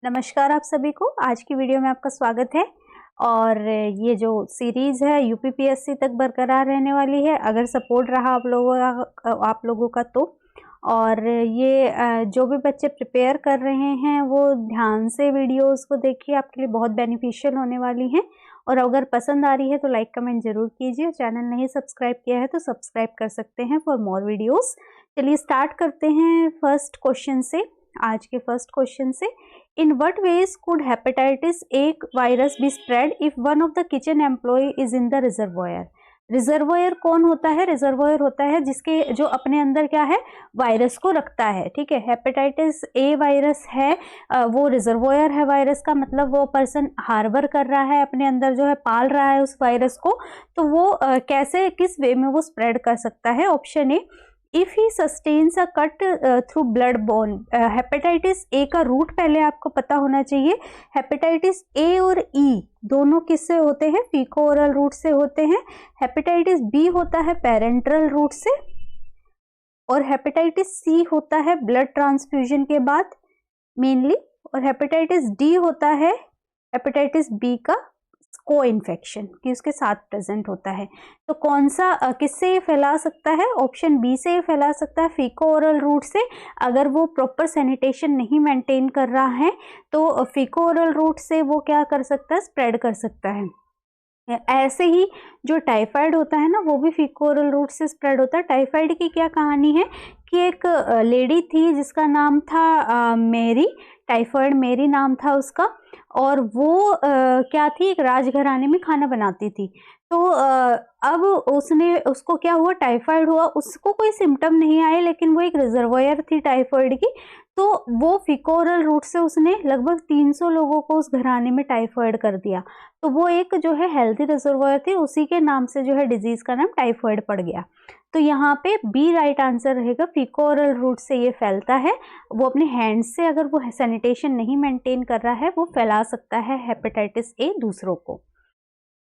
नमस्कार आप सभी को। आज की वीडियो में आपका स्वागत है। और ये जो सीरीज़ है यूपीपीएससी तक बरकरार रहने वाली है, अगर सपोर्ट रहा आप लोगों का तो। और ये जो भी बच्चे प्रिपेयर कर रहे हैं वो ध्यान से वीडियोस को देखिए, आपके लिए बहुत बेनिफिशियल होने वाली हैं। और अगर पसंद आ रही है तो लाइक कमेंट जरूर कीजिए। चैनल नहीं सब्सक्राइब किया है तो सब्सक्राइब कर सकते हैं फॉर मोर वीडियोस। चलिए स्टार्ट करते हैं फर्स्ट क्वेश्चन से। आज के फर्स्ट क्वेश्चन से, इन what ways could hepatitis A virus be spread if one of the kitchen employee is in the reservoir? Reservoir कौन होता है? रिजर्वोयर होता है जिसके जो अपने अंदर क्या है, वायरस को रखता है। ठीक है, हेपेटाइटिस ए वायरस है, वो रिजर्वोयर है वायरस का, मतलब वो पर्सन हार्बर कर रहा है अपने अंदर, जो है पाल रहा है उस वायरस को। तो वो कैसे, किस वे में वो स्प्रेड कर सकता है? Option A, if he sustains a cut through blood bone. Hepatitis A का रूट पहले आपको पता होना चाहिए। हेपेटाइटिस ए और ई दोनों किससे होते हैं? फीको ओरल रूट से होते हैं। हेपेटाइटिस बी होता है पेरेंट्रल रूट से, और हेपेटाइटिस सी होता है ब्लड ट्रांसफ्यूजन के बाद मेनली, और हेपेटाइटिस डी होता है हेपेटाइटिस बी का को इन्फेक्शन कि उसके साथ प्रेजेंट होता है। तो कौन सा किससे ये फैला सकता है? ऑप्शन बी से ये फैला सकता है, फीको ओरल रूट से। अगर वो प्रॉपर सैनिटेशन नहीं मेंटेन कर रहा है तो फीको ओरल रूट से वो क्या कर सकता है, स्प्रेड कर सकता है। ऐसे ही जो टाइफाइड होता है ना, वो भी फीको ओरल रूट से स्प्रेड होता है। टाइफाइड की क्या कहानी है कि एक लेडी थी जिसका नाम था मेरी, टाइफाइड मेरी नाम था उसका, और वो क्या थी, एक राजघराने में खाना बनाती थी। तो अब उसको क्या हुआ, टाइफाइड हुआ। उसको कोई सिम्टम नहीं आए, लेकिन वो एक रिजर्वोयर थी टाइफाइड की। तो वो फीको ओरल रूट से उसने लगभग 300 लोगों को उस घराने में टाइफाइड कर दिया। तो वो एक जो है हेल्थी रिजर्वोयर थी, उसी के नाम से जो है डिजीज का नाम टाइफाइड पड़ गया। तो यहाँ पे बी राइट आंसर रहेगा, फीको ओरल रूट से ये फैलता है। वो अपने हैंड्स से अगर वो सैनिटेशन नहीं मेंटेन कर रहा है, वो फैला सकता है हेपेटाइटिस ए दूसरों को।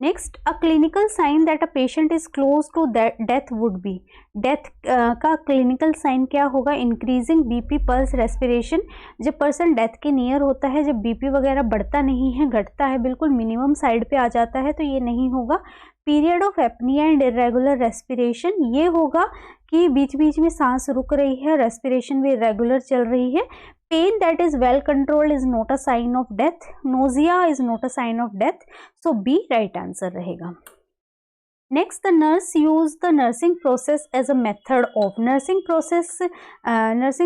Next, a clinical sign that a patient is close to death would be. Death का क्लिनिकल साइन क्या होगा? Increasing BP, pulse, respiration. जब पर्सन डेथ के नियर होता है, जब बीपी वगैरह बढ़ता नहीं है, घटता है, बिल्कुल मिनिमम साइड पे आ जाता है, तो ये नहीं होगा। Period of apnoea and irregular respiration, ये होगा कि बीच बीच में सांस रुक रही है, रेस्पिरेशन भी इरेगुलर चल रही है। Pain that is well controlled is not a sign of death. Nausea is not a sign of death. So B right answer रहेगा। Next, the nurse use the nursing process as a method of. Nursing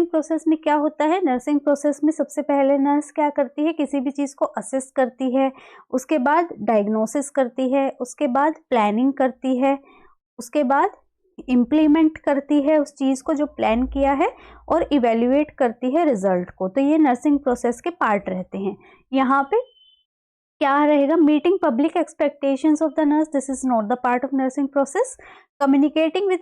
process में क्या होता है? Nursing process में सबसे पहले nurse क्या करती है, किसी भी चीज़ को असेस करती है, उसके बाद डायग्नोसिस करती है, उसके बाद प्लानिंग करती है, उसके बाद इम्प्लीमेंट करती है उस चीज़ को जो प्लान किया है, और इवेल्युएट करती है रिजल्ट को। तो ये नर्सिंग प्रोसेस के पार्ट रहते हैं। यहाँ पे क्या रहेगा? Meeting public expectations of the nurse, this is not the part of nursing process. Communicating with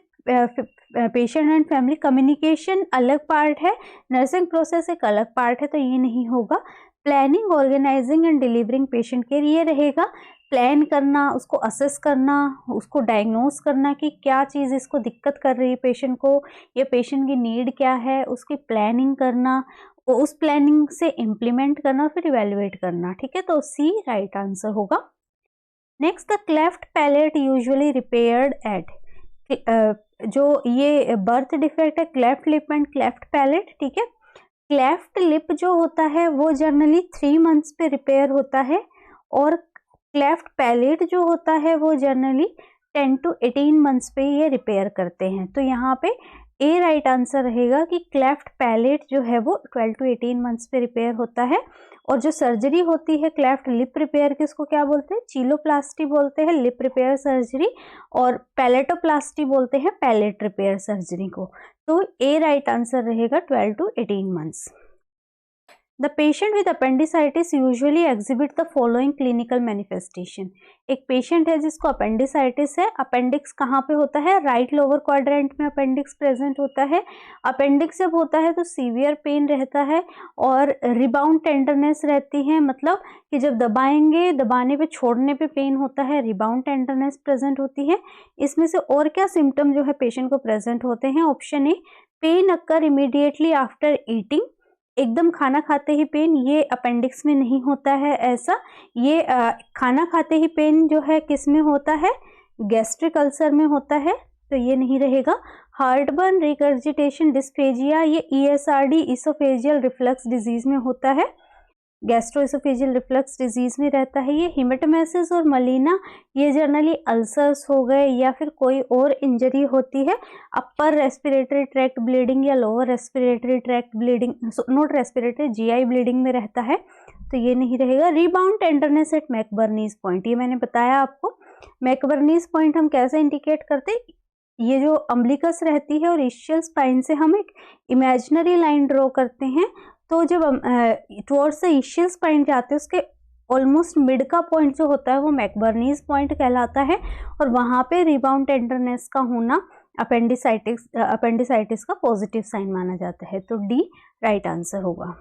patient and family, communication अलग पार्ट है, नर्सिंग प्रोसेस एक अलग पार्ट है, तो ये नहीं होगा। Planning, organizing and delivering patient care, ये रहेगा। प्लान करना, उसको असेस करना, उसको डायग्नोस करना कि क्या चीज़ इसको दिक्कत कर रही है पेशेंट को, या पेशेंट की नीड क्या है, उसकी प्लानिंग करना, उस प्लानिंग से इम्प्लीमेंट करना, फिर इवेल्युएट करना। ठीक है, तो सी राइट आंसर होगा। Next, the cleft palate usually repaired at. जो ये बर्थ डिफेक्ट है, cleft lip and cleft palate. ठीक है, क्लेफ्ट लिप जो होता है वो जनरली 3 मंथ्स पे रिपेयर होता है, और क्लेफ्ट पैलेट जो होता है वो जनरली 10 to 18 मंथ्स पे ये रिपेयर करते हैं। तो यहाँ पे ए राइट आंसर रहेगा कि क्लेफ्ट पैलेट जो है वो 12 to 18 मंथ्स पे रिपेयर होता है। और जो सर्जरी होती है क्लेफ्ट लिप रिपेयर, किसको क्या बोलते हैं? चीलोप्लास्टी बोलते हैं लिप रिपेयर सर्जरी, और पैलेटोप्लास्टी बोलते हैं पैलेट रिपेयर सर्जरी को। तो ए राइट आंसर रहेगा 12 to 18 months. The patient with appendicitis usually exhibit the following clinical manifestation. एक पेशेंट है जिसको अपेंडिसाइटिस है। अपेंडिक्स कहाँ पे होता है? राइट लोअर क्वाड्रेंट में अपेंडिक्स प्रेजेंट होता है। अपेंडिक्स जब होता है तो सीवियर पेन रहता है, और रिबाउंड टेंडरनेस रहती है, मतलब कि जब दबाएंगे, दबाने पे छोड़ने पे पेन होता है, रिबाउंड टेंडरनेस प्रेजेंट होती है। इसमें से और क्या सिम्टम जो है पेशेंट को प्रेजेंट होते हैं? Option A, pain occur immediately after eating. एकदम खाना खाते ही पेन, ये अपेंडिक्स में नहीं होता है ऐसा। ये खाना खाते ही पेन जो है किस में होता है, गैस्ट्रिक अल्सर में होता है, तो ये नहीं रहेगा। हार्टबर्न, रिगर्जिटेशन, डिस्फेजिया, ये ESRD इसोफेजियल रिफ्लक्स डिजीज में होता है, गैस्ट्रोइसोफेजियल रिफ्लक्स डिजीज में रहता है ये। हिमेटोमेसिस और मलीना, ये जनरली अल्सर्स हो गए या फिर कोई और इंजरी होती है। अपर रेस्पिरेटरी ट्रैक्ट ब्लीडिंग या lower respiratory tract bleeding, not respiratory, GI bleeding में रहता है, तो ये नहीं रहेगा। Rebound tenderness eight McBurney's point, ये मैंने बताया आपको। मैकबर्नीज पॉइंट हम कैसे इंडिकेट करते, ये जो अम्बिलिकस रहती है और इशियल स्पाइन से हम एक इमेजिनरी लाइन ड्रॉ करते हैं, तो जब टुवर्ड्स द इशियल स्पाइन जाते हैं उसके ऑलमोस्ट मिड का पॉइंट जो होता है वो मैकबर्नीज पॉइंट कहलाता है, और वहाँ पे रिबाउंड टेंडरनेस का होना अपेंडिसाइटिस का पॉजिटिव साइन माना जाता है, तो D राइट आंसर होगा।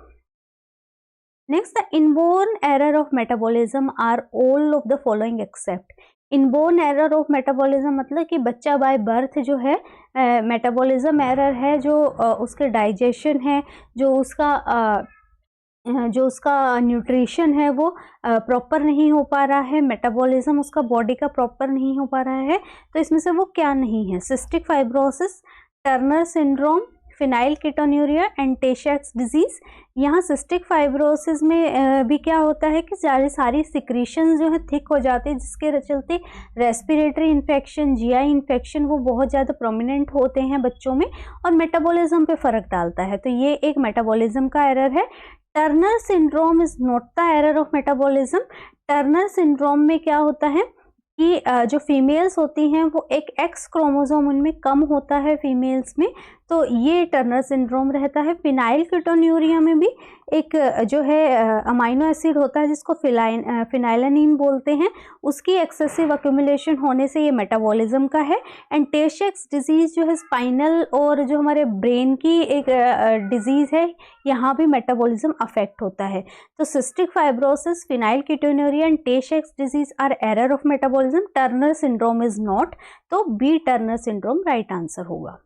Next, the inborn error of metabolism are all of the following except. Inborn error of metabolism मतलब कि बच्चा बाय बर्थ जो है मेटाबॉलिज्म एरर है, जो उसके डाइजेशन है, जो उसका न्यूट्रिशन है वो प्रॉपर नहीं हो पा रहा है, मेटाबॉलिज्म उसका बॉडी का प्रॉपर नहीं हो पा रहा है, तो इसमें से वो क्या नहीं है, cystic fibrosis, Turner syndrome, phenyl ketonuria and Tay शैक्स डिजीज। यहाँ सिस्टिक फाइब्रोसिस में भी क्या होता है कि सारी सिक्रीशन जो है थिक हो जाती है, जिसके चलते रेस्पिरेटरी इन्फेक्शन, GI इन्फेक्शन वो बहुत ज़्यादा प्रोमिनेंट होते हैं बच्चों में और मेटाबॉलिज्म पे फ़र्क डालता है, तो ये एक मेटाबॉलिज्म का एरर है। Turner syndrome is not the error of metabolism. Turner syndrome में क्या होता है कि जो फीमेल्स होती हैं वो एक X क्रोमोसोम उनमें कम होता है फीमेल्स में, तो ये टर्नर सिंड्रोम रहता है। फिनाइल कीटोन्यूरिया में भी एक जो है अमाइनो एसिड होता है जिसको फिनाइलानीन बोलते हैं, उसकी एक्सेसिव अक्यूमुलेशन होने से ये मेटाबॉलिज्म का है। एंड टे शैक्स डिजीज़ जो है स्पाइनल और जो हमारे ब्रेन की एक डिजीज़ है, यहाँ भी मेटाबॉलिज्म अफेक्ट होता है। तो cystic fibrosis, phenylketonuria and Tay शैक्स disease are error of metabolism. Turner syndrome is not, तो B Turner syndrome right answer होगा।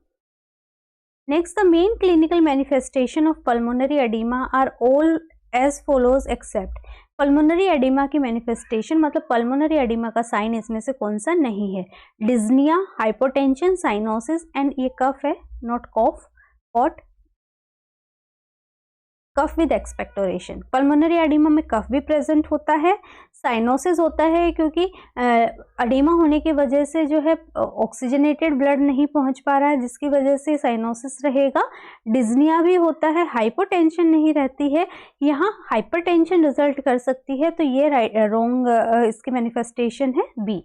Next, the main clinical manifestation of pulmonary edema are all as follows except। Pulmonary oedema की manifestation मतलब pulmonary oedema का sign इसमें से कौन सा नहीं है, डिज्निया, हाइपोटेंशन, साइनोसिस एंड ये कफ है, not cough, hot, cough with expectoration. Pulmonary oedema में कफ भी प्रेजेंट होता है, साइनोसिस होता है क्योंकि एडिमा होने की वजह से जो है ऑक्सीजनेटेड ब्लड नहीं पहुंच पा रहा है, जिसकी वजह से साइनोसिस रहेगा। डिज्निया भी होता है, हाइपोटेंशन नहीं रहती है, यहाँ हाइपरटेंशन रिजल्ट कर सकती है, तो ये रॉन्ग इसकी मैनिफेस्टेशन है B।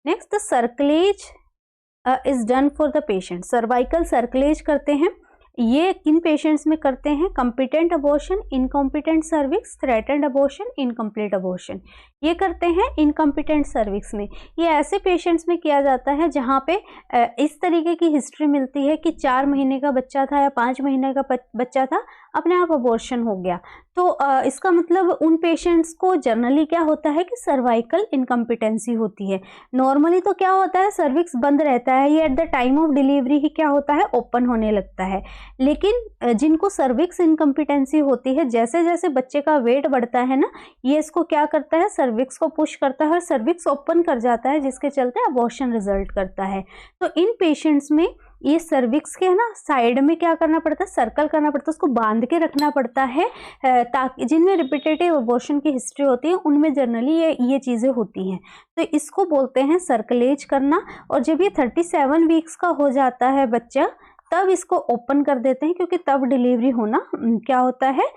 Next, the cerclage is done for the patient. Cervical cerclage करते हैं, ये किन पेशेंट्स में करते हैं, competent abortion, incompetent cervix, threatened abortion, incomplete abortion, ये करते हैं इनकम्पिटेंट सर्विक्स में। ये ऐसे पेशेंट्स में किया जाता है जहाँ पे इस तरीके की हिस्ट्री मिलती है कि 4 महीने का बच्चा था या 5 महीने का बच्चा था, अपने आप अबॉर्शन हो गया, तो इसका मतलब उन पेशेंट्स को जनरली क्या होता है कि सर्वाइकल इनकम्पिटेंसी होती है। नॉर्मली तो क्या होता है, सर्विक्स बंद रहता है, ये at the time of delivery ही क्या होता है, ओपन होने लगता है। लेकिन जिनको सर्विक्स इनकम्पिटेंसी होती है, जैसे जैसे बच्चे का वेट बढ़ता है ना, ये इसको क्या करता है, सर्विक्स को पुश करता है और सर्विक्स ओपन कर जाता है, जिसके चलते अबॉर्शन रिजल्ट करता है। तो इन पेशेंट्स में ये सर्विक्स के है ना साइड में क्या करना पड़ता है, सर्कल करना पड़ता है, उसको बांध के रखना पड़ता है, ताकि जिनमें रिपीटेटिव अबॉर्शन की हिस्ट्री होती है उनमें जनरली ये चीज़ें होती हैं, तो इसको बोलते हैं सर्कलेज करना। और जब ये 37 वीक्स का हो जाता है बच्चा, तब इसको ओपन कर देते हैं, क्योंकि तब डिलीवरी होना क्या होता है,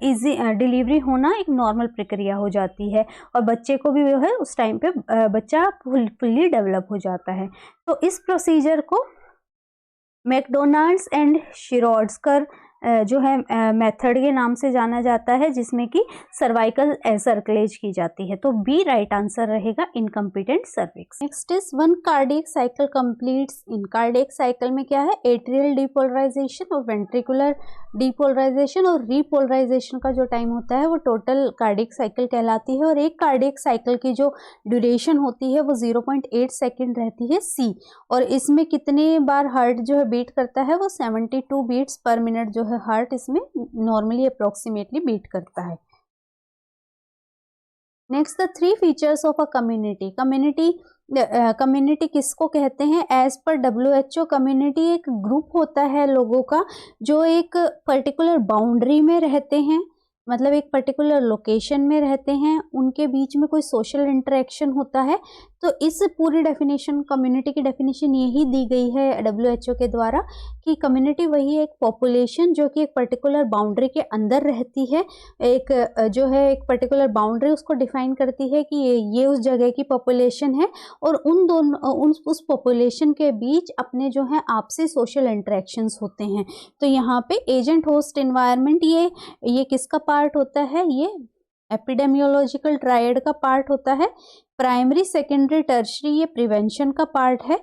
इजी डिलीवरी होना एक नॉर्मल प्रक्रिया हो जाती है, और बच्चे को भी जो है उस टाइम पे बच्चा फुल्ली डेवलप हो जाता है। तो इस प्रोसीजर को मैकडोनाल्ड्स एंड शिरोड्सकर जो है मेथड के नाम से जाना जाता है, जिसमें कि सर्वाइकल सर्कलेज की जाती है, तो B राइट आंसर रहेगा, incompetent cervix. Next is one cardiac cycle completes in. Cardiac cycle में क्या है, एट्रियल डीपोलराइजेशन और वेंट्रिकुलर डीपोलराइजेशन और रीपोलराइजेशन का जो टाइम होता है वो टोटल कार्डियक साइकिल कहलाती है, और एक कार्डियक साइकिल की जो ड्यूरेशन होती है वो 0.8 सेकेंड रहती है C, और इसमें कितने बार हार्ट जो है बीट करता है, वो 72 बीट्स पर मिनट जो है है हार्ट इसमें नॉर्मली अप्रोक्सीमेटली बीट करता है। Next the 3 features of a community. Community किसको कहते हैं? एज पर WHO कम्युनिटी एक ग्रुप होता है लोगों का जो एक पर्टिकुलर बाउंड्री में रहते हैं, मतलब एक पर्टिकुलर लोकेशन में रहते हैं, उनके बीच में कोई सोशल इंटरेक्शन होता है। तो इस पूरी डेफिनेशन, कम्युनिटी की डेफिनेशन यही दी गई है WHO के द्वारा कि कम्युनिटी वही एक पॉपुलेशन जो कि एक पर्टिकुलर बाउंड्री के अंदर रहती है, एक जो है एक पर्टिकुलर बाउंड्री उसको डिफाइन करती है कि ये उस जगह की पॉपुलेशन है और उन दोनों उस पॉपुलेशन के बीच अपने जो है आपसी सोशल इंटरेक्शंस होते हैं। तो यहाँ पे एजेंट होस्ट एनवायरनमेंट ये किसका पार्ट होता है? ये एपिडेमियोलॉजिकल ट्रायड का पार्ट होता है। प्राइमरी, सेकेंडरी, टर्शरी ये प्रिवेंशन का पार्ट है।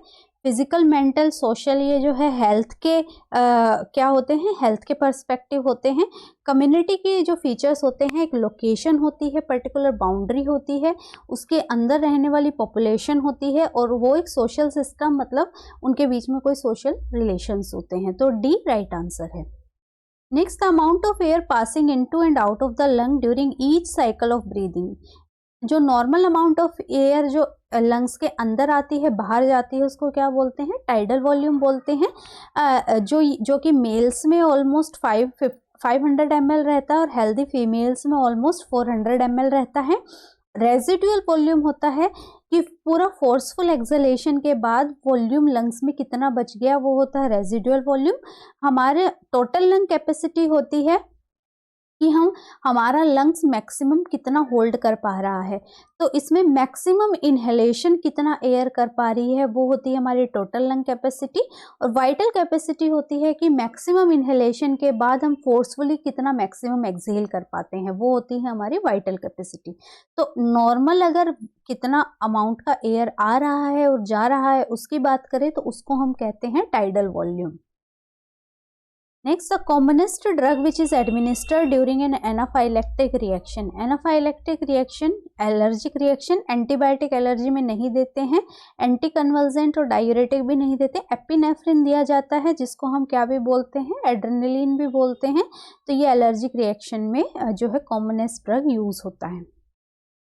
फिजिकल, मेंटल, सोशल ये जो है हेल्थ के क्या होते हैं? हेल्थ के पर्सपेक्टिव होते हैं। कम्युनिटी के जो फीचर्स होते हैं, एक लोकेशन होती है, पर्टिकुलर बाउंड्री होती है, उसके अंदर रहने वाली पॉपुलेशन होती है और वो एक सोशल सिस्टम, मतलब उनके बीच में कोई सोशल रिलेशंस होते हैं। तो डी राइट आंसर है। Next, the amount of air passing into and out of the lung during each cycle of breathing. जो नॉर्मल अमाउंट ऑफ एयर जो लंग्स के अंदर आती है बाहर जाती है उसको क्या बोलते हैं? टाइडल वॉल्यूम बोलते हैं। जो कि मेल्स में ऑलमोस्ट 500 ml रहता है और हेल्दी फीमेल्स में ऑलमोस्ट 400 ml रहता है। रेजिडुअल वॉल्यूम होता है कि पूरा फोर्सफुल एक्सलेशन के बाद वॉल्यूम लंग्स में कितना बच गया, वो होता है रेजिडुअल वॉल्यूम। हमारे टोटल लंग कैपेसिटी होती है कि हमारा लंग्स मैक्सिमम कितना होल्ड कर पा रहा है। तो इसमें मैक्सिमम इनहेलेशन कितना एयर कर पा रही है वो होती है हमारी टोटल लंग कैपेसिटी। और वाइटल कैपेसिटी होती है कि मैक्सिमम इनहेलेशन के बाद हम फोर्सफुली कितना मैक्सिमम एक्सहेल कर पाते हैं, वो होती है हमारी वाइटल कैपेसिटी। तो नॉर्मल अगर कितना अमाउंट का एयर आ रहा है और जा रहा है उसकी बात करें तो उसको हम कहते हैं tidal volume. Next, the commonest drug which is administered during an anaphylactic reaction. Anaphylactic reaction, allergic reaction, antibiotic allergy में नहीं देते हैं, एंटी कन्वल्जेंट और डायूरेटिक भी नहीं देते। एपिनेफ्रिन दिया जाता है जिसको हम क्या भी बोलते हैं? एड्रेनलिन भी बोलते हैं। तो ये एलर्जिक रिएक्शन में जो है कॉमनेस्ट ड्रग यूज होता है।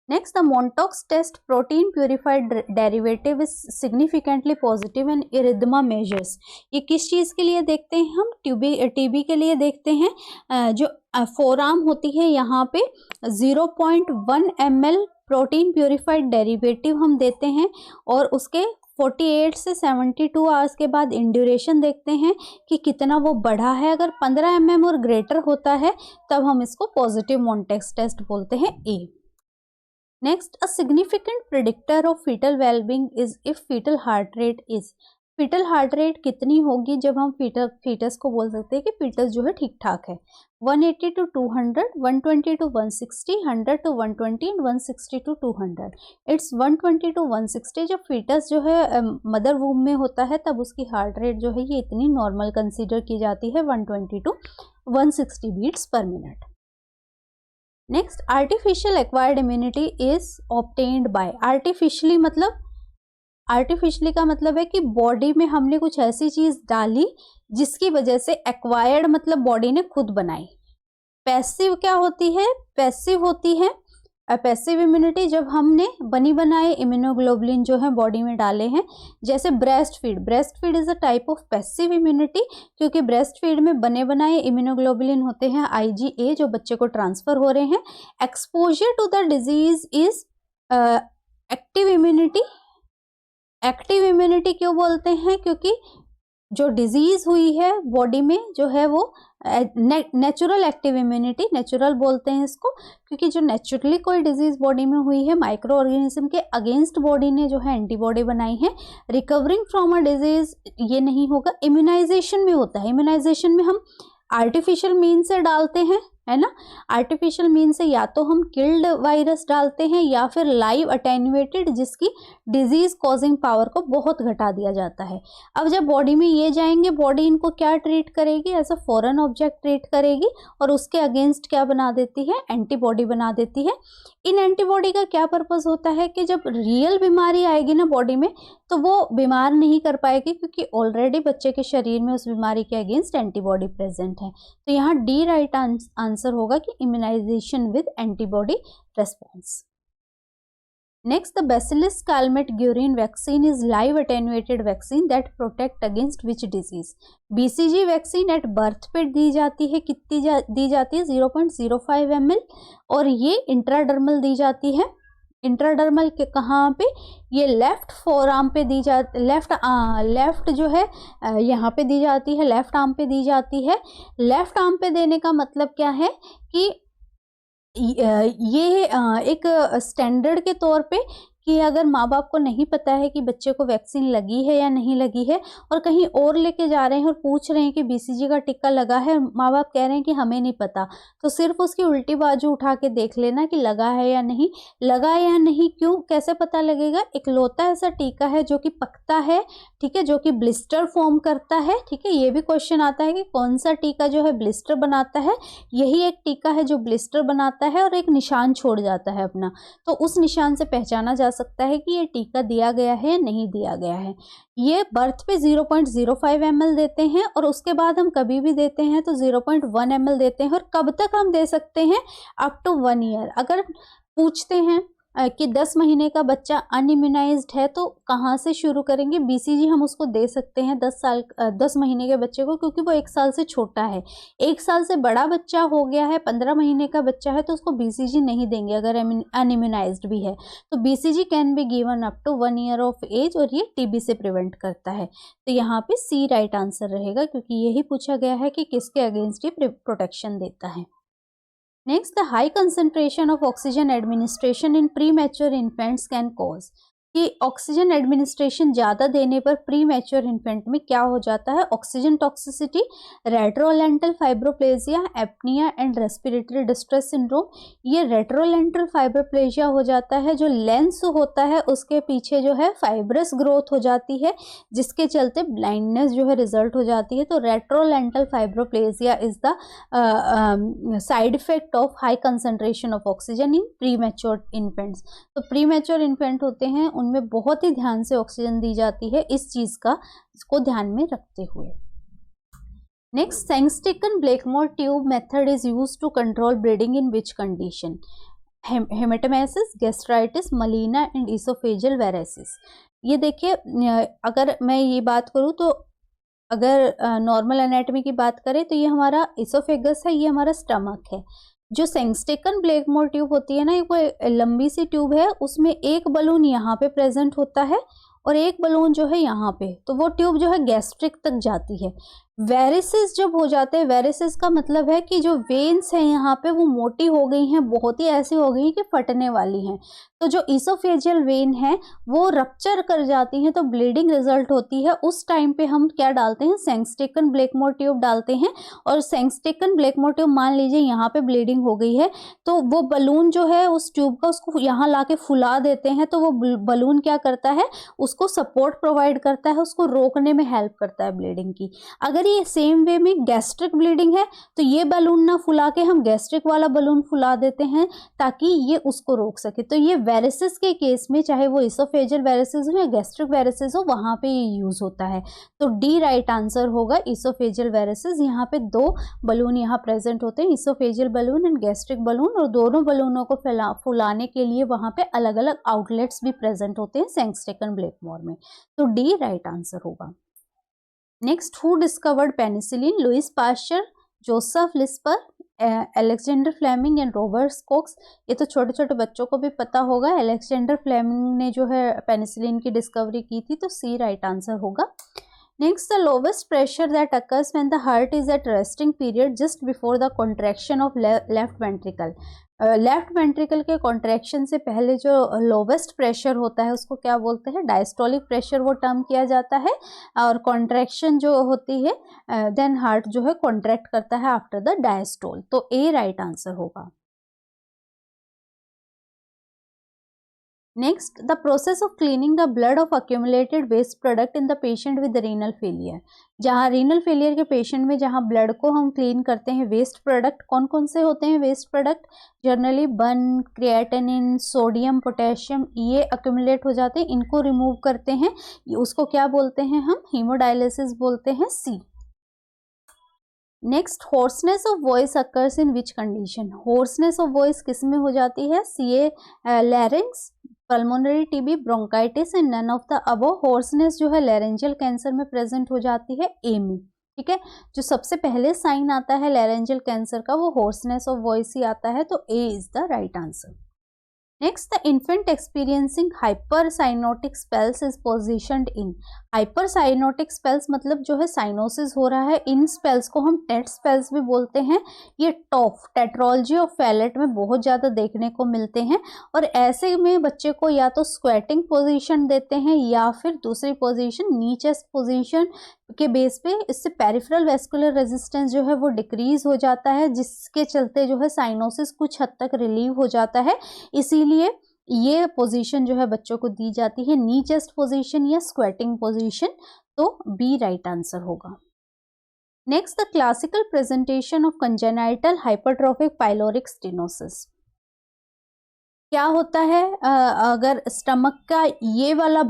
Next, the Montauk's test protein purified derivative is significantly positive in erythema measures. ये किस चीज़ के लिए देखते हैं हम? टीबी के लिए देखते हैं। जो फोराम होती है यहाँ पे 0.1 ml प्रोटीन प्यूरिफाइड डेरिवेटिव हम देते हैं और उसके 48 से 72 आवर्स के बाद इंड्यूरेशन देखते हैं कि कितना वो बढ़ा है। अगर 15 mm और ग्रेटर होता है तब हम इसको पॉजिटिव मॉन्टेक्स टेस्ट बोलते हैं, A. Next, a significant predictor of fetal wellbeing is if fetal heart rate is. Fetal heart rate कितनी होगी जब हम फीटस को बोल सकते हैं कि फीटस जो है ठीक ठाक है? 180 to 200, 120 to 160, 100 to 120 and 160 to 200। It's 120 to 160 जब फीटस जो है मदर वूम में होता है तब उसकी हार्ट रेट जो है ये इतनी नॉर्मल कंसीडर की जाती है, 120 to 160 beats per minute. Next, artificial acquired immunity is obtained by. Artificially का मतलब है कि बॉडी में हमने कुछ ऐसी चीज डाली जिसकी वजह से एक्वायर्ड मतलब बॉडी ने खुद बनाई। पैसिव क्या होती है? पैसिव होती है पैसिव इम्यूनिटी जब हमने बनी बनाए इम्यूनोग्लोबुलिन जो है बॉडी में डाले हैं। जैसे breast feed is a type of passive immunity क्योंकि ब्रेस्ट फीड में बने बनाए इम्यूनोग्लोबुलिन होते हैं IgA जो बच्चे को ट्रांसफर हो रहे हैं। Exposure to the disease is active immunity. Active immunity क्यों बोलते हैं? क्योंकि जो डिजीज हुई है बॉडी में जो है वो नेचुरल एक्टिव इम्यूनिटी, नेचुरल बोलते हैं इसको क्योंकि जो नेचुरली कोई डिजीज बॉडी में हुई है माइक्रो ऑर्गेनिज्म के अगेंस्ट बॉडी ने जो है एंटीबॉडी बनाई है। रिकवरिंग फ्रॉम अ डिजीज ये नहीं होगा। इम्यूनाइजेशन में होता है। इम्यूनाइजेशन में हम आर्टिफिशियल मीन से डालते हैं है ना। आर्टिफिशियल मीन से या तो हम किल्ड वायरस डालते हैं या फिर लाइव अटेन्यूएटेड, जिसकी डिजीज कॉजिंग पावर को बहुत घटा दिया जाता है। अब जब बॉडी में ये जाएंगे, बॉडी इनको क्या ट्रीट करेगी, as a foreign object treat करेगी और उसके अगेंस्ट क्या बना देती है, एंटीबॉडी बना देती है। इन एंटीबॉडी का क्या पर्पस होता है कि जब रियल बीमारी आएगी ना बॉडी में, तो वो बीमार नहीं कर पाएगी, क्योंकि ऑलरेडी बच्चे के शरीर में उस बीमारी के अगेंस्ट एंटीबॉडी प्रेजेंट है। तो यहाँ डी राइट आंसर होगा कि immunization with antibody response. Next, the Bacillus calmette-guerin vaccine is live attenuated vaccine that protect against which disease? BCG vaccine at birth पे दी जाती है, कितनी दी जाती है, 0.05 ml, और ये इंट्राडर्मल दी जाती है। इंट्राडर्मल के कहाँ पे, ये लेफ्ट फोर आर्म पे दी जाती, लेफ्ट जो है यहाँ पे दी जाती है, लेफ्ट आर्म पे दी जाती है। लेफ्ट आर्म पे देने का मतलब क्या है कि ये एक स्टैंडर्ड के तौर पे कि अगर माँ बाप को नहीं पता है कि बच्चे को वैक्सीन लगी है या नहीं लगी है, और कहीं और लेके जा रहे हैं और पूछ रहे हैं कि बीसीजी का टिक्का लगा है, माँ बाप कह रहे हैं कि हमें नहीं पता, तो सिर्फ उसकी उल्टी बाजू उठा के देख लेना कि लगा है या नहीं, लगा है या नहीं। क्यों, कैसे पता लगेगा? इकलौता ऐसा टीका है जो कि पकता है, ठीक है, जो कि ब्लिस्टर फॉर्म करता है, ठीक है। ये भी क्वेश्चन आता है कि कौन सा टीका जो है ब्लिस्टर बनाता है। यही एक टीका है जो ब्लिस्टर बनाता है और एक निशान छोड़ जाता है अपना, तो उस निशान से पहचाना जा सकता है कि ये टीका दिया गया है या नहीं दिया गया है। ये बर्थ पे 0.05 ml देते हैं, और उसके बाद हम कभी भी देते हैं तो 0.1 ml देते हैं। और कब तक हम दे सकते हैं? Up to 1 year. अगर पूछते हैं कि 10 महीने का बच्चा अनइम्यूनाइज्ड है तो कहाँ से शुरू करेंगे? बीसीजी हम उसको दे सकते हैं 10 महीने के बच्चे को, क्योंकि वो 1 साल से छोटा है। 1 साल से बड़ा बच्चा हो गया है, 15 महीने का बच्चा है, तो उसको बीसीजी नहीं देंगे अगर अनइम्यूनाइज्ड भी है। तो BCG can be given up to 1 year of age, और ये टीबी से प्रिवेंट करता है। तो यहाँ पे सी राइट आंसर रहेगा, क्योंकि यही पूछा गया है कि किसके अगेंस्ट ये प्रोटेक्शन देता है। Next, the high concentration of oxygen administration in premature infants can cause, कि ऑक्सीजन एडमिनिस्ट्रेशन ज़्यादा देने पर प्री मैच्योर इन्फेंट में क्या हो जाता है? Oxygen toxicity, retrolental fibroplasia, apnea and respiratory distress syndrome. ये रेट्रोलेंटल फाइब्रोप्लेजिया हो जाता है, जो लेंस होता है उसके पीछे जो है फाइब्रस ग्रोथ हो जाती है, जिसके चलते ब्लाइंडनेस जो है रिजल्ट हो जाती है। तो retrolental fibroplasia is the side effect of high concentration of oxygen in premature infants. तो प्री मैच्योर इन्फेंट होते हैं, उनमें बहुत ही ध्यान से ऑक्सीजन दी जाती है, इस चीज का इसको ध्यान में रखते हुए। Next, Sengstaken Blakemore tube method is used to control bleeding in which condition? Hematemesis, gastritis, melena and esophageal varices. ये देखिए, अगर मैं ये बात करूँ तो अगर नॉर्मल एनाटॉमी की बात करें तो ये हमारा इसोफेगस है, ये हमारा स्टमक है। जो सेंगस्टिकन ब्लैकमोर ट्यूब होती है ना, ये कोई लंबी सी ट्यूब है, उसमें एक बलून यहाँ पे प्रेजेंट होता है और एक बलून जो है यहाँ पे, तो वो ट्यूब जो है गैस्ट्रिक तक जाती है। वेरिसिस जब हो जाते हैं, वेरिसिस का मतलब है कि जो वेन्स हैं यहाँ पे वो मोटी हो गई हैं, बहुत ही ऐसी हो गई कि फटने वाली हैं। तो जो इसोफेजियल वेन है वो रप्चर कर जाती हैं, तो ब्लीडिंग रिजल्ट होती है। उस टाइम पे हम क्या डालते हैं? सेंगस्टिकन ब्लैकमोर ट्यूब डालते हैं। और सेंगस्टिकन ब्लैकमोर ट्यूब, मान लीजिए यहाँ पे ब्लीडिंग हो गई है, तो वो बलून जो है उस ट्यूब का, उसको यहाँ ला के फुला देते हैं। तो वो बलून क्या करता है? उसको सपोर्ट प्रोवाइड करता है, उसको रोकने में हेल्प करता है ब्लीडिंग की। अगर ये सेम वे में गैस्ट्रिक ब्लीडिंग है तो ये बलून ना फुला के हम गैस्ट्रिक वाला बलून फुला देते हैं ताकि ये उसको रोक सके। तो ये वेरिसिस के केस में, चाहे वो इसोफेजियल वेरिसिस हो या गैस्ट्रिक वेरिसिस हो, वहां पे ये यूज होता है। तो डी राइट आंसर होगा इसोफेजियल वेरिसिस। यहाँ पे 2 बलून यहाँ प्रेजेंट होते हैं, oesophageal balloon and gastric balloon, और दोनों बलूनों को फुलाने के लिए वहां पे अलग अलग आउटलेट्स भी प्रेजेंट होते हैं सेंगस्टिकन ब्लैकमोर में। तो डी राइट आंसर होगा। Next, who discovered penicillin? Louis Pasteur, Joseph Lister, Alexander Fleming and Robert Koch. ये तो छोटे छोटे बच्चों को भी पता होगा। अलेक्जेंडर फ्लेमिंग ने जो है पेनिसिलिन की डिस्कवरी की थी, तो सी राइट आंसर होगा। Next, the lowest pressure that occurs when the heart is at resting period just before the contraction of left ventricle. Left ventricle के कॉन्ट्रैक्शन से पहले जो लोवेस्ट प्रेशर होता है उसको क्या बोलते हैं, डायस्टोलिक प्रेशर वो टर्म किया जाता है। और कॉन्ट्रैक्शन जो होती है देन हार्ट जो है कॉन्ट्रैक्ट करता है आफ्टर द डायस्टोल। तो ए राइट आंसर होगा। Next, the process of cleaning the blood of accumulated waste product in the patient with renal failure। जहाँ renal failure के patient में जहाँ blood को हम clean करते हैं, waste product कौन कौन से होते हैं waste product, जनरली बन, क्रिएटिनिन, सोडियम, पोटेशियम, ये accumulate हो जाते हैं, इनको remove करते हैं, उसको क्या बोलते हैं हम, हीमोडायलिसिस बोलते हैं, C। Next, hoarseness of voice occurs in which condition. Hoarseness of voice किस में हो जाती है, CA larynx, pulmonary TB, bronchitis and none of the above. Hoarseness जो है लैरेंजियल कैंसर में प्रेजेंट हो जाती है, ए में। ठीक है, जो सबसे पहले साइन आता है लैरेंजियल कैंसर का वो होर्सनेस ऑफ वॉइस ही आता है, तो A is the right answer. Next, the infant experiencing hypercyanotic spells is positioned in। hypercyanotic spells मतलब जो है साइनोसिस हो रहा है, इन स्पेल्स को हम टेट स्पेल्स भी बोलते हैं। ये टॉफ, टेट्रोलॉजी और फैलेट में बहुत ज़्यादा देखने को मिलते हैं, और ऐसे में बच्चे को या तो स्क्वेटिंग पोजीशन देते हैं या फिर दूसरी पोजीशन नी चेस्ट पोजीशन के बेस पे। इससे पेरिफेरल वेस्कुलर रेजिस्टेंस जो है वो डिक्रीज हो जाता है, जिसके चलते जो है साइनोसिस कुछ हद तक रिलीव हो जाता है। इसीलिए ये पोजीशन जो है बच्चों को दी जाती है, नी चेस्ट पोजीशन या स्क्वेटिंग पोजीशन, तो बी राइट आंसर होगा। Next, the classical presentation of congenital hypertrophic pyloric stenosis. क्या होता है, अगर स्टमक का ये वाला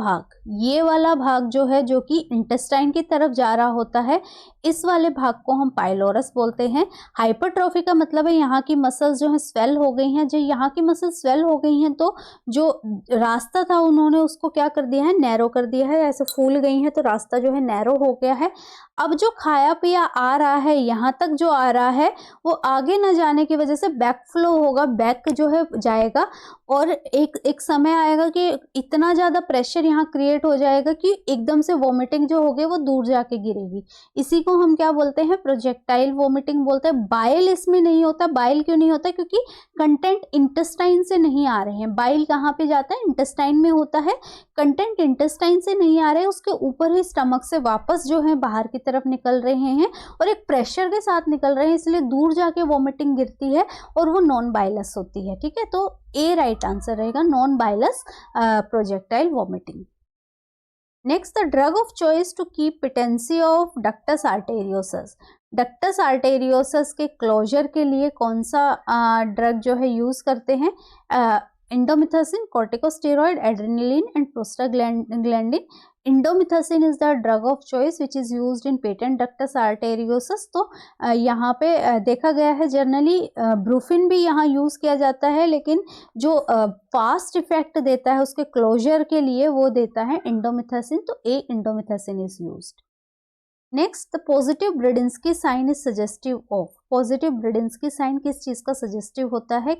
भाग जो है, जो कि इंटेस्टाइन की तरफ जा रहा होता है, इस वाले भाग को हम पाइलोरस बोलते हैं। हाइपरट्रोफी का मतलब है यहाँ की मसल्स जो है स्वेल हो गई हैं। जो यहाँ की मसल्स स्वेल हो गई हैं तो जो रास्ता था उन्होंने उसको क्या कर दिया है, नैरो कर दिया है, ऐसे फूल गई हैं तो रास्ता जो है नैरो हो गया है। अब जो खाया पिया आ रहा है, यहाँ तक जो आ रहा है वो आगे न जाने की वजह से बैक फ्लो होगा, बैक जो है जाएगा, और एक समय आएगा कि इतना ज़्यादा प्रेशर यहाँ क्रिएट हो जाएगा कि एकदम से वोमिटिंग जो होगी वो दूर जाके गिरेगी। इसी को हम क्या बोलते हैं, प्रोजेक्टाइल वोमिटिंग बोलते हैं। बाइल इसमें नहीं होता। बाइल क्यों नहीं होता, क्योंकि कंटेंट इंटेस्टाइन से नहीं आ रहे हैं। बाइल कहाँ पे जाता है, इंटेस्टाइन में होता है। कंटेंट इंटेस्टाइन से नहीं आ रहे, उसके ऊपर ही स्टमक से वापस जो है बाहर की तरफ निकल रहे हैं और एक प्रेशर के साथ निकल रहे हैं, इसलिए दूर जाके वोमिटिंग गिरती है और वो नॉन बाइलस होती है। ठीक है, तो ए राइट आंसर रहेगा, non bilious projectile vomiting. Next, the drug of choice to keep patency of ductus arteriosus. Ductus arteriosus के क्लोजर के लिए कौन सा ड्रग जो है यूज करते हैं, indomethacin, corticosteroid, adrenaline and prostaglandin. Indomethacin is the drug of choice which is used in patent ductus arteriosus. तो यहाँ पे देखा गया है जनरली ब्रूफिन भी यहाँ यूज किया जाता है, लेकिन जो फास्ट इफेक्ट देता है उसके क्लोजर के लिए वो देता है इंडोमिथासिन, तो A indomethacin is used. Next, the positive Brudzinski sign is suggestive of. Positive Brudzinski sign किस चीज का सजेस्टिव होता है,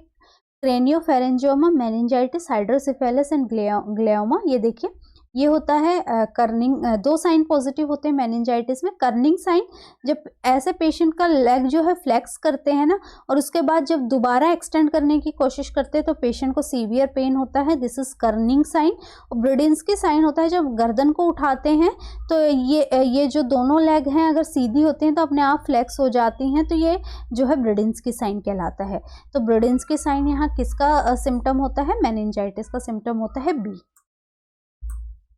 craniopharyngioma, meningitis, hydrocephalus and glioma. ये देखिए, ये होता है कर्निंग, दो साइन पॉजिटिव होते हैं मेनिंजाइटिस में। कर्निंग साइन, जब ऐसे पेशेंट का लेग जो है फ्लेक्स करते हैं ना, और उसके बाद जब दोबारा एक्सटेंड करने की कोशिश करते हैं तो पेशेंट को सीवियर पेन होता है, दिस इज कर्निंग साइन। और ब्रेडिंस्की साइन होता है जब गर्दन को उठाते हैं तो ये जो दोनों लेग हैं अगर सीधी होती हैं तो अपने आप फ्लेक्स हो जाती हैं, तो ये जो है ब्रेडिंस्की साइन कहलाता है। तो ब्रेडिंस्की साइन यहाँ किसका सिम्टम होता है, मेनिंजाइटिस का सिम्टम होता है, B.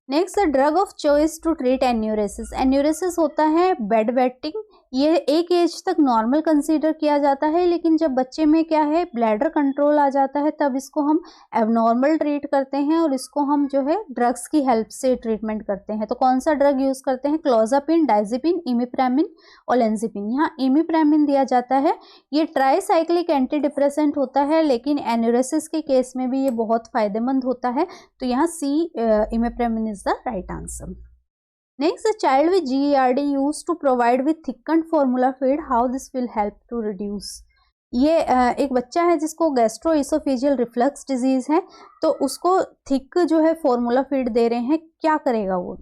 Next, the drug of choice to treat enuresis. Enuresis होता है बेड वेटिंग। ये एक एज तक नॉर्मल कंसीडर किया जाता है, लेकिन जब बच्चे में क्या है ब्लैडर कंट्रोल आ जाता है तब इसको हम एबनॉर्मल ट्रीट करते हैं और इसको हम जो है ड्रग्स की हेल्प से ट्रीटमेंट करते हैं। तो कौन सा ड्रग यूज करते हैं, क्लोजापिन, डाइजिपिन, इमिप्रामिन, ओलेंजिपिन। यहाँ इमिप्रामिन दिया जाता है। ये ट्राईसाइक्लिक एंटी डिप्रेसेंट होता है, लेकिन एन्यूरेसिस के केस में भी ये बहुत फायदेमंद होता है, तो यहाँ C imipramine is the right answer. Next, the child with GERD used to provide with thickened formula feed. How this will help to reduce? ये एक बच्चा है जिसको गैस्ट्रोइसोफेजियल रिफ्लक्स डिजीज है, तो उसको थिक जो है फॉर्मूला फीड दे रहे हैं। क्या करेगा वो,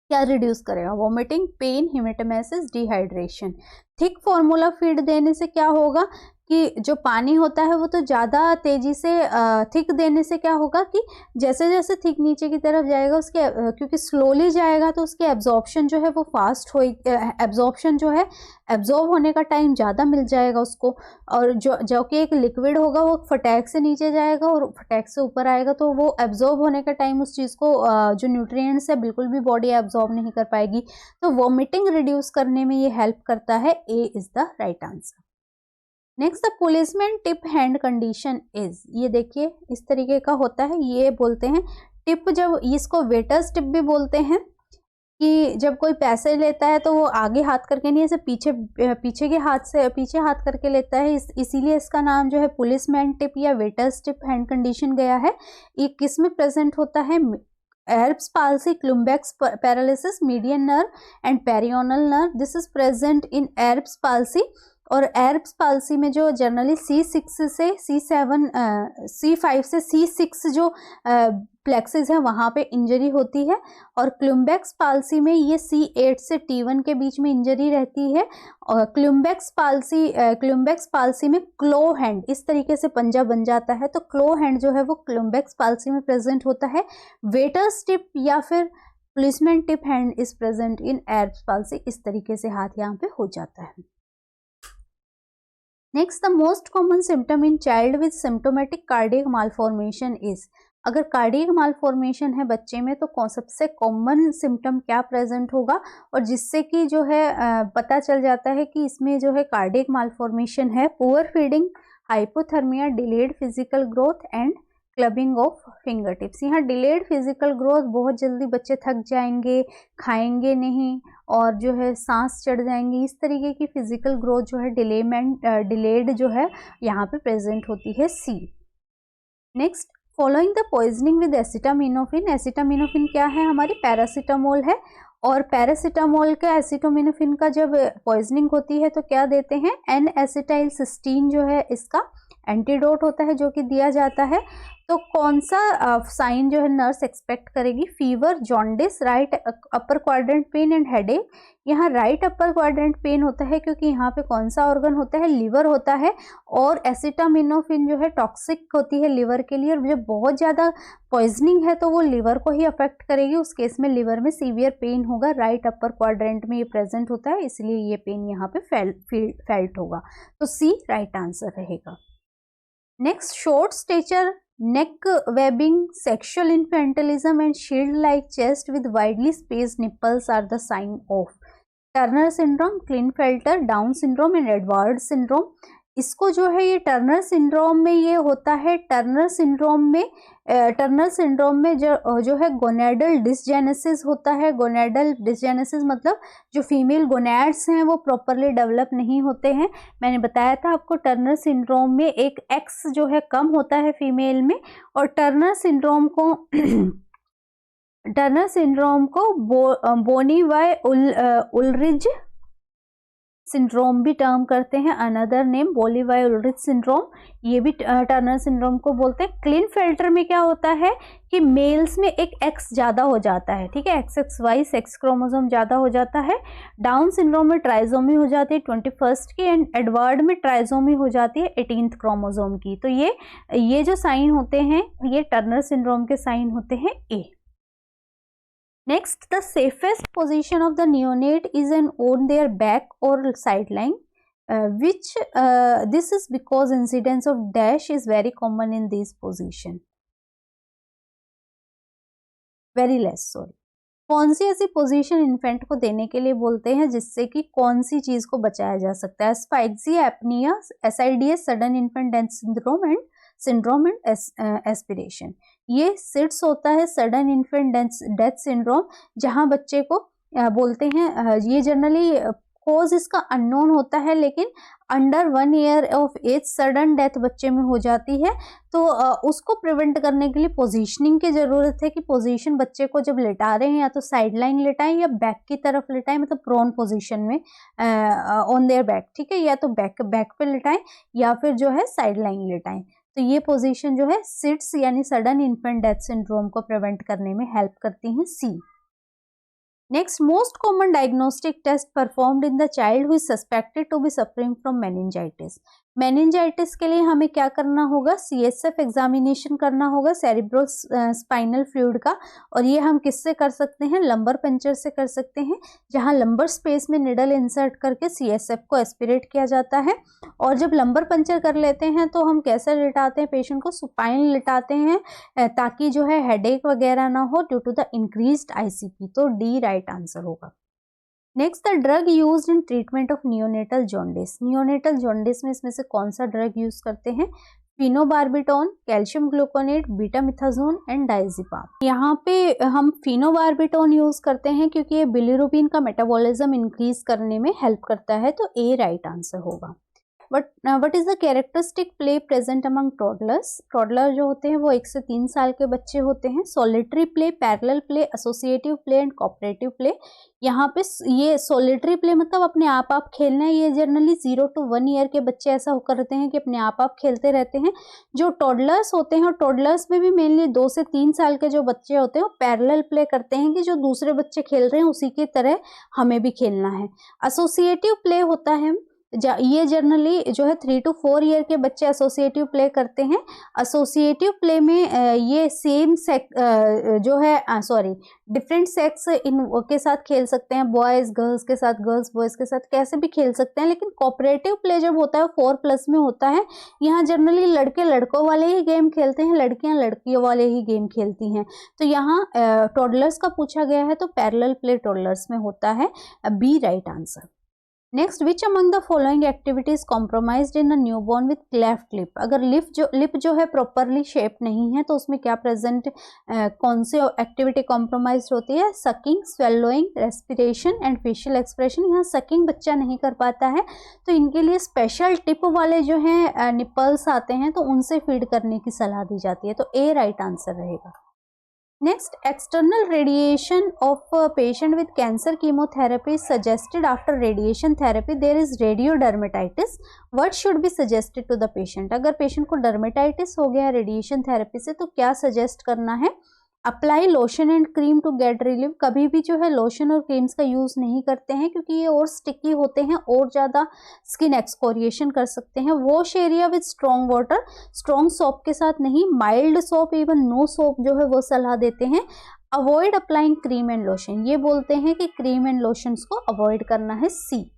क्या रिड्यूस करेगा, vomiting, pain, hematemesis, dehydration. Thick formula feed देने से क्या होगा, कि जो पानी होता है वो तो ज़्यादा तेज़ी से थिक देने से क्या होगा कि जैसे जैसे थिक नीचे की तरफ जाएगा उसके क्योंकि स्लोली जाएगा तो उसके एब्जॉर्प्शन जो है वो फास्ट हो, एब्जॉर्प्शन जो है एब्जॉर्ब होने का टाइम ज़्यादा मिल जाएगा उसको। और जो कि एक लिक्विड होगा वो फटाक से नीचे जाएगा और फटाक से ऊपर आएगा, तो वो एब्जॉर्ब होने का टाइम उस चीज़ को जो न्यूट्रिएंट्स है बिल्कुल भी बॉडी एब्जॉर्ब नहीं कर पाएगी। तो वॉमिटिंग रिड्यूस करने में ये हेल्प करता है। A is the right answer. Next the policeman tip hand condition is, ये देखिए इस तरीके का होता है। ये बोलते हैं टिप, जब इसको वेटर्स टिप भी बोलते हैं कि जब कोई पैसे लेता है तो वो आगे हाथ करके नहीं, ऐसे पीछे के हाथ से पीछे हाथ करके लेता है, इसीलिए इसका नाम जो है पुलिसमैन टिप या वेटर्स टिप हैंड कंडीशन गया है। ये किस में प्रेजेंट होता है? Erb's palsy, Klumbach's paralysis, median nerve and perional nerve. This is present in Erb's palsy. और एर्ब्स पाल्सी में जो जनरली C6 से C7 C5 से C6 जो प्लेक्सेस है वहाँ पे इंजरी होती है। और क्लुम्बैक्स पाल्सी में ये C8 से T1 के बीच में इंजरी रहती है। और क्लुम्बैक्स पाल्सी में क्लो हैंड, इस तरीके से पंजा बन जाता है, तो क्लो हैंड जो है वो क्लुम्बैक्स पाल्सी में प्रेजेंट होता है। वेटर्स टिप या फिर policeman tip hand is present in Erb's palsy, इस तरीके से हाथ यहाँ पे हो जाता है। Next, the most common symptom in child with symptomatic cardiac malformation is, अगर कार्डियक मालफॉर्मेशन है बच्चे में तो सबसे कॉमन सिम्टम क्या प्रेजेंट होगा, और जिससे कि जो है पता चल जाता है कि इसमें जो है कार्डियक मालफॉर्मेशन है। Poor feeding, hypothermia, delayed physical growth and clubbing of finger tips. यहाँ डिलेड फिजिकल ग्रोथ, बहुत जल्दी बच्चे थक जाएंगे, खाएंगे नहीं और जो है सांस चढ़ जाएंगी, इस तरीके की फिजिकल ग्रोथ जो है डिलेड जो है यहाँ पे प्रेजेंट होती है। C. Next, following the poisoning with acetaminophen. Acetaminophen क्या है? हमारी पैरासीटामोल है। और पैरासीटामोल का एसिटामिनोफिन का जब पॉइजनिंग होती है तो क्या देते हैं? एन एसिटाइल सिस्टीन जो है इसका एंटीडोट होता है जो कि दिया जाता है। तो कौन सा साइन जो है नर्स एक्सपेक्ट करेगी? Fever, jaundice, right upper quadrant pen and headache. यहाँ राइट अपर क्वाड्रेंट पेन होता है क्योंकि यहाँ पे कौन सा ऑर्गन होता है? लिवर होता है। और एसिटामिनोफिन जो है टॉक्सिक होती है लिवर के लिए, और जब बहुत ज़्यादा पॉइजनिंग है तो वो लिवर को ही अफेक्ट करेगी, उस केस में लिवर में सीवियर पेन होगा। राइट अपर क्वाड्रेंट में ये प्रेजेंट होता है, इसलिए ये पेन यहाँ पे फेल्ट होगा। तो सी राइट आंसर रहेगा। Next, short stature, neck webbing, sexual infantilism and shield-like chest with widely spaced nipples are the sign of Turner syndrome, Klinefelter, Down syndrome and Edwards syndrome। इसको जो है ये Turner syndrome में ये होता है। Turner syndrome में जो है गोनेडल डिसजेनेसिस होता है। गोनेडल डिसजेनेसिस मतलब जो फीमेल गोनेड्स हैं वो प्रॉपरली डेवलप नहीं होते हैं। मैंने बताया था आपको टर्नर सिंड्रोम में एक एक्स जो है कम होता है फीमेल में, और टर्नर सिंड्रोम को बोनी वाई उलरिज सिंड्रोम भी टर्म करते हैं। अनदर नेम बोलीवाई उलरिच सिंड्रोम, ये भी टर्नर सिंड्रोम को बोलते हैं। क्लिनफेल्टर में क्या होता है कि मेल्स में एक एक्स ज़्यादा हो जाता है, ठीक है, XXY सेक्स क्रोमोसोम ज़्यादा हो जाता है। डाउन सिंड्रोम में ट्राइजोमी हो जाती है 21 की, एंड एडवर्ड में ट्राइजोमी हो जाती है 18th क्रोमोसोम की। तो ये जो साइन होते हैं ये टर्नर सिंड्रोम के साइन होते हैं। ए। Next, the safest position of the neonate is on their back or sideline, this is because incidence of dash is very common in this position, very less, sorry। कौन सी ऐसी position infant को देने के लिए बोलते हैं जिससे कि कौन सी चीज को बचाया जा सकता है? Asphyxia, apnea, SIDS, sudden infant death syndrome and aspiration. ये सिट्स होता है सडन इन्फेंट डेथ सिंड्रोम, जहां बच्चे को बोलते हैं, ये जनरली कोज इसका अननोन होता है, लेकिन under 1 year of age sudden death बच्चे में हो जाती है। तो उसको प्रिवेंट करने के लिए पोजीशनिंग की ज़रूरत है कि पोजीशन बच्चे को जब लेटा रहे हैं या तो साइड लाइन लेटाएं या बैक की तरफ लेटाएं, मतलब प्रोन पोजीशन में ऑन देयर बैक, ठीक है, या तो बैक पे लेटाएं या फिर जो है साइड लाइन लेटाएं। तो ये पोजीशन जो है सिट्स यानी सडन इन्फेंट डेथ सिंड्रोम को प्रिवेंट करने में हेल्प करती हैं। C. Next, most common diagnostic test performed in the child who is suspected to be suffering from meningitis. Meningitis के लिए हमें क्या करना होगा, CSF एग्जामिनेशन करना होगा सेरिब्रो स्पाइनल फ्लूइड का, और ये हम किससे कर सकते हैं, लंबर पंचर से कर सकते हैं, जहां लंबर स्पेस में निडल इंसर्ट करके CSF को एस्पिरेट किया जाता है। और जब लंबर पंचर कर लेते हैं तो हम कैसे लिटाते हैं पेशेंट को, सुपाइन लिटाते हैं ताकि जो है हेडेक वगैरह ना हो due to the increased ICP। तो डी राइट आंसर होगा। Next, the drug used in treatment of neonatal jaundice. Neonatal jaundice में इसमें से कौन सा ड्रग यूज करते हैं, phenobarbitone, calcium gluconate, betamethasone and diazepam. यहाँ पे हम फिनोबार्बिटॉन यूज करते हैं क्योंकि ये बिलिरुबिन का मेटाबॉलिज्म इंक्रीज करने में हेल्प करता है, तो ए राइट आंसर होगा। What is the characteristic play present among toddlers. Toddler जो होते हैं वो 1 से 3 साल के बच्चे होते हैं। Solitary play, parallel play, associative play and cooperative play. यहाँ पे ये सॉलिटरी प्ले मतलब अपने आप खेलना है, ये जनरली 0 to 1 ईयर के बच्चे ऐसा करते हैं कि अपने आप खेलते रहते हैं। जो टॉडलर्स होते हैं, और टॉडलर्स में भी मेनली 2 से 3 साल के जो बच्चे होते हैं वो पैरेलल प्ले करते हैं कि जो दूसरे बच्चे खेल रहे हैं उसी की तरह हमें भी खेलना है। एसोसिएटिव प्ले होता है, ये जनरली जो है 3 to 4 ईयर के बच्चे एसोसिएटिव प्ले करते हैं। एसोसिएटिव प्ले में ये सेम सेक्स जो है डिफरेंट सेक्स इन के साथ खेल सकते हैं, बॉयज गर्ल्स के साथ, गर्ल्स बॉयज के साथ, कैसे भी खेल सकते हैं। लेकिन कोऑपरेटिव प्ले जब होता है 4+ में होता है, यहाँ जनरली लड़के लड़कों वाले ही गेम खेलते हैं, लड़कियां लड़कियों वाले ही गेम खेलती हैं। तो यहाँ टॉडलर्स का पूछा गया है तो पैरेलल प्ले टॉडलर्स में होता है, B right answer. Next, which among the following activities compromised in a newborn with cleft lip. अगर लिप जो है प्रॉपरली शेप नहीं है तो उसमें क्या प्रेजेंट, कौन सी एक्टिविटी कॉम्प्रोमाइज्ड होती है, sucking, swallowing, respiration and facial expression. यहाँ सकिंग बच्चा नहीं कर पाता है तो इनके लिए स्पेशल टिप वाले जो हैं निपल्स आते हैं तो उनसे फीड करने की सलाह दी जाती है, तो ए राइट आंसर रहेगा। Next, external radiation of a patient with cancer chemotherapy is suggested after radiation therapy. There is radiodermatitis. What should be suggested to the patient? अगर पेशेंट को डर्मेटाइटिस हो गया रेडिएशन थेरेपी से तो क्या suggest करना है, apply lotion and cream to get relief. कभी भी जो है लोशन और क्रीम्स का यूज नहीं करते हैं क्योंकि ये और स्टिकी होते हैं और ज्यादा स्किन एक्सकोरिएशन कर सकते हैं। Wash area with strong water, strong soap के साथ नहीं, mild soap, even no soap जो है वो सलाह देते हैं। Avoid applying cream and lotion, ये बोलते हैं कि क्रीम एंड लोशन को अवॉइड करना है, C.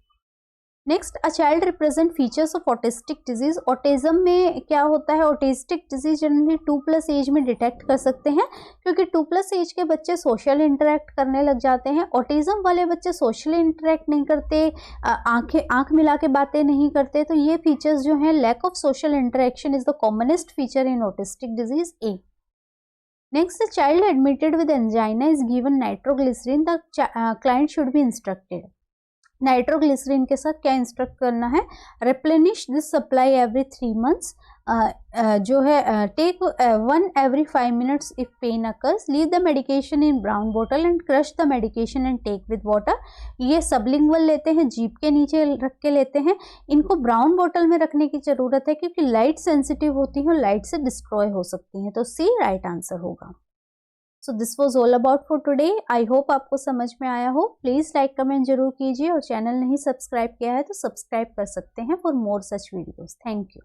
Next, a child represent features of autistic disease. Autism में क्या होता है, ऑटिस्टिक डिजीज जनरली 2+ एज में डिटेक्ट कर सकते हैं क्योंकि 2+ एज के बच्चे सोशल इंटरेक्ट करने लग जाते हैं। ऑटिज्म वाले बच्चे सोशली इंटरेक्ट नहीं करते, आंख मिला के बातें नहीं करते, तो ये फीचर्स जो हैं, lack of social interaction is the commonest feature in autistic disease, A. Next, the child admitted with angina is given nitroglycerin. The client should be instructed. Nitroglycerine के साथ क्या इंस्ट्रक्ट करना है, replenish this supply every 3 months, जो है take 1 every 5 minutes if pain occurs, leave the medication in brown bottle and crush the medication and take with water. ये sublingual लेते हैं, जीभ के नीचे रख के लेते हैं। इनको ब्राउन बॉटल में रखने की जरूरत है क्योंकि लाइट सेंसिटिव होती है और लाइट से डिस्ट्रॉय हो सकती हैं, तो सी राइट आंसर होगा। So this was all about for today. I hope आपको समझ में आया हो। प्लीज़ लाइक कमेंट जरूर कीजिए और चैनल नहीं सब्सक्राइब किया है तो सब्सक्राइब कर सकते हैं for more such videos. Thank you.